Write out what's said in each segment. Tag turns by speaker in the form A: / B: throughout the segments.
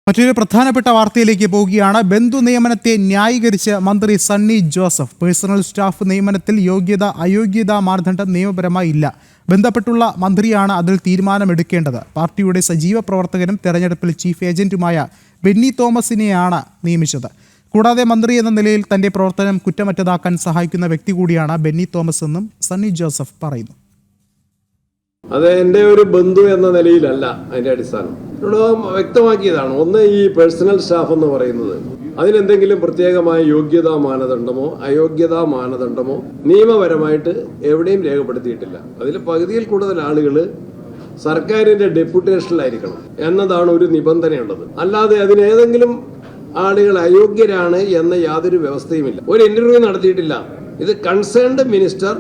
A: മറ്റൊരു പ്രധാനപ്പെട്ട വാർത്തയിലേക്ക് പോവുകയാണ്. ബന്ധു നിയമനത്തെ ന്യായീകരിച്ച് മന്ത്രി സണ്ണി ജോസഫ്. പേഴ്സണൽ സ്റ്റാഫ് നിയമനത്തിൽ യോഗ്യത അയോഗ്യതാ മാനദണ്ഡം നിയമപരമായി ഇല്ല. ബന്ധപ്പെട്ടുള്ള മന്ത്രിയാണ് അതിൽ തീരുമാനമെടുക്കേണ്ടത്. പാർട്ടിയുടെ സജീവ പ്രവർത്തകനും തെരഞ്ഞെടുപ്പിൽ ചീഫ് ഏജന്റുമായ ബെന്നി തോമസിനെയാണ് നിയമിച്ചത്. കൂടാതെ മന്ത്രി എന്ന നിലയിൽ തന്റെ പ്രവർത്തനം കുറ്റമറ്റതാക്കാൻ സഹായിക്കുന്ന വ്യക്തി കൂടിയാണ് ബെന്നി തോമസ് എന്നും സണ്ണി ജോസഫ് പറയുന്നു.
B: അത് എൻ്റെ ഒരു ബന്ധു എന്ന നിലയിലല്ല അതിൻ്റെ അടിസ്ഥാനം. ഇവിടെ വ്യക്തമാക്കിയതാണ്. ഒന്ന്, ഈ പേഴ്സണൽ സ്റ്റാഫ് എന്ന് പറയുന്നത് അതിനെന്തെങ്കിലും പ്രത്യേകമായ യോഗ്യതാ മാനദണ്ഡമോ അയോഗ്യതാ മാനദണ്ഡമോ നിയമപരമായിട്ട് എവിടെയും രേഖപ്പെടുത്തിയിട്ടില്ല. അതിൽ പകുതിയിൽ കൂടുതൽ ആളുകൾ സർക്കാരിൻ്റെ ഡെപ്യൂട്ടേഷനിലായിരിക്കണം എന്നതാണ് ഒരു നിബന്ധനയുള്ളത്. അല്ലാതെ അതിനേതെങ്കിലും ആളുകൾ അയോഗ്യരാണ് എന്ന യാതൊരു വ്യവസ്ഥയുമില്ല. ഒരു ഇന്റർവ്യൂ നടത്തിയിട്ടില്ല. ഇത് കൺസേൺഡ് മിനിസ്റ്റർ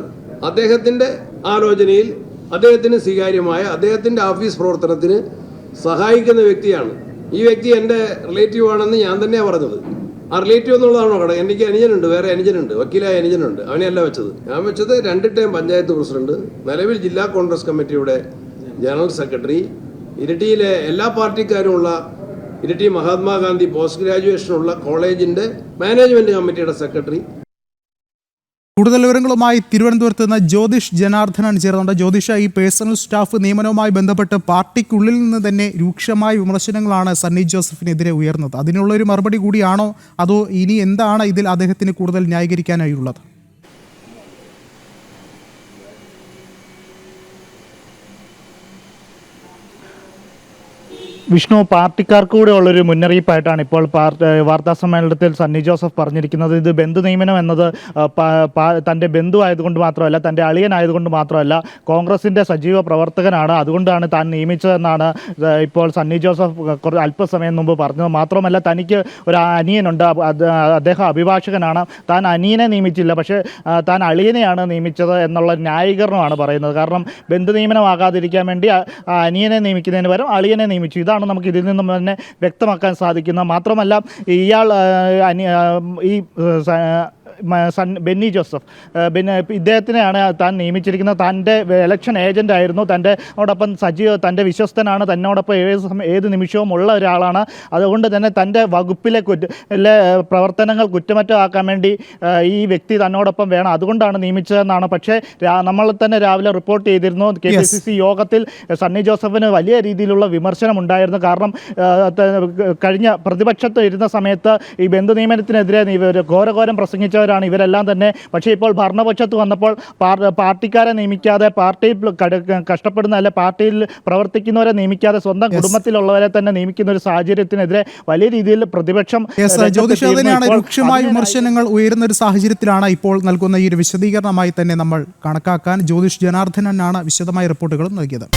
B: അദ്ദേഹത്തിന്റെ ആലോചനയിൽ അദ്ദേഹത്തിന് സ്വീകാര്യമായ അദ്ദേഹത്തിന്റെ ഓഫീസ് പ്രവർത്തനത്തിന് സഹായിക്കുന്ന വ്യക്തിയാണ്. ഈ വ്യക്തി എൻ്റെ റിലേറ്റീവ് ആണെന്ന് ഞാൻ തന്നെയാണ് പറഞ്ഞത്. ആ റിലേറ്റീവ് എന്നുള്ളതാണോ കട? എനിക്ക് അനുജനുണ്ട്, വേറെ അനുജനുണ്ട്, വക്കീലായ അനുജനുണ്ട്. അവനെയല്ല വെച്ചത്. ഞാൻ വെച്ചത് 2 ടൈം പഞ്ചായത്ത് പ്രസിഡന്റ്, നിലവിൽ ജില്ലാ കോൺഗ്രസ് കമ്മിറ്റിയുടെ ജനറൽ സെക്രട്ടറി, ഇരിട്ടിയിലെ എല്ലാ പാർട്ടിക്കാരുമുള്ള ഇരിട്ടി മഹാത്മാഗാന്ധി പോസ്റ്റ് ഗ്രാജുവേഷനുള്ള കോളേജിന്റെ മാനേജ്മെന്റ് കമ്മിറ്റിയുടെ സെക്രട്ടറി.
A: കൂടുതൽ വിവരങ്ങളുമായി തിരുവനന്തപുരത്ത് നിന്ന് ജ്യോതിഷ് ജനാർദ്ദനൻ ചേർന്നുണ്ട്. ജ്യോതിഷ, ഈ പേഴ്സണൽ സ്റ്റാഫ് നിയമനവുമായി ബന്ധപ്പെട്ട് പാർട്ടിക്കുള്ളിൽ നിന്ന് തന്നെ രൂക്ഷമായ വിമർശനങ്ങളാണ് സണ്ണി ജോസഫിനെതിരെ ഉയർന്നത്. അതിനുള്ള ഒരു മറുപടി കൂടിയാണോ, അതോ ഇനി എന്താണ് ഇതിൽ അദ്ദേഹത്തിന് കൂടുതൽ ന്യായീകരിക്കാനായുള്ളത്?
C: വിഷ്ണു, പാർട്ടിക്കാർക്ക് കൂടെ ഉള്ളൊരു മുന്നറിയിപ്പായിട്ടാണ് ഇപ്പോൾ വാർത്താ സമ്മേളനത്തിൽ സണ്ണി ജോസഫ് പറഞ്ഞിരിക്കുന്നത്. ഇത് ബന്ധു നിയമനം എന്നത് തൻ്റെ ബന്ധു ആയതുകൊണ്ട് മാത്രമല്ല, തൻ്റെ അളിയനായതുകൊണ്ട് മാത്രമല്ല, കോൺഗ്രസിൻ്റെ സജീവ പ്രവർത്തകനാണ്, അതുകൊണ്ടാണ് താൻ നിയമിച്ചതെന്നാണ് ഇപ്പോൾ സണ്ണി ജോസഫ് അല്പസമയം മുമ്പ് പറഞ്ഞത്. മാത്രമല്ല, തനിക്ക് ഒരു അനിയനുണ്ട്, അദ്ദേഹം അഭിഭാഷകനാണ്, താൻ അനിയനെ നിയമിച്ചില്ല, പക്ഷേ താൻ അളിയനെയാണ് നിയമിച്ചത് എന്നുള്ള ന്യായീകരണമാണ് പറയുന്നത്. കാരണം ബന്ധു നിയമനമാകാതിരിക്കാൻ വേണ്ടി അനിയനെ നിയമിക്കുന്നതിന് പകരം അളിയനെ നിയമിച്ചു. ഇതാണ് നമുക്ക് ഇതിൽ നിന്നും തന്നെ വ്യക്തമാക്കാൻ സാധിക്കുന്നത്. മാത്രമല്ല, ഇയാൾ ഈ ബെന്നി ജോസഫ് ഇദ്ദേഹത്തിനെയാണ് താൻ നിയമിച്ചിരിക്കുന്നത്. തൻ്റെ ഇലക്ഷൻ ഏജൻ്റ് ആയിരുന്നു, തന്നോടൊപ്പം തൻ്റെ വിശ്വസ്തനാണ്, തന്നോടൊപ്പം ഏത് നിമിഷവും ഉള്ള ഒരാളാണ്. അതുകൊണ്ട് തന്നെ തൻ്റെ വകുപ്പിലെ പ്രവർത്തനങ്ങൾ കുറ്റമറ്റമാക്കാൻ വേണ്ടി ഈ വ്യക്തി തന്നോടൊപ്പം വേണം, അതുകൊണ്ടാണ് നിയമിച്ചതെന്നാണ്. പക്ഷേ നമ്മൾ തന്നെ രാവിലെ റിപ്പോർട്ട് ചെയ്തിരുന്നു, KPCC യോഗത്തിൽ സണ്ണി ജോസഫിന് വലിയ രീതിയിലുള്ള വിമർശനം ഉണ്ടായിരുന്നു. കാരണം കഴിഞ്ഞ പ്രതിപക്ഷത്ത് ഇരുന്ന സമയത്ത് ഈ ബന്ധു നിയമനത്തിനെതിരെ ഘോരഘോരം പ്രസംഗിച്ചവരാണ് ഇവരെല്ലാം തന്നെ. പക്ഷേ ഇപ്പോൾ ഭരണപക്ഷത്ത് വന്നപ്പോൾ പാർട്ടിക്കാരെ നിയമിക്കാതെ, പാർട്ടിയിൽ കഷ്ടപ്പെടുന്ന അല്ലെ പാർട്ടിയിൽ പ്രവർത്തിക്കുന്നവരെ നിയമിക്കാതെ സ്വന്തം കുടുംബത്തിലുള്ളവരെ തന്നെ നിയമിക്കുന്ന ഒരു സാഹചര്യത്തിനെതിരെ വലിയ രീതിയിൽ പ്രതിപക്ഷം
A: രൂക്ഷമായ വിമർശനങ്ങൾ ഉയരുന്ന ഒരു സാഹചര്യത്തിലാണ് ഇപ്പോൾ നൽകുന്ന ഈ ഒരു വിശദീകരണമായി തന്നെ നമ്മൾ കണക്കാക്കാൻ. ജ്യോതിഷ് ജനാർദ്ദനനാണ് വിശദമായ റിപ്പോർട്ടുകളും നൽകിയത്.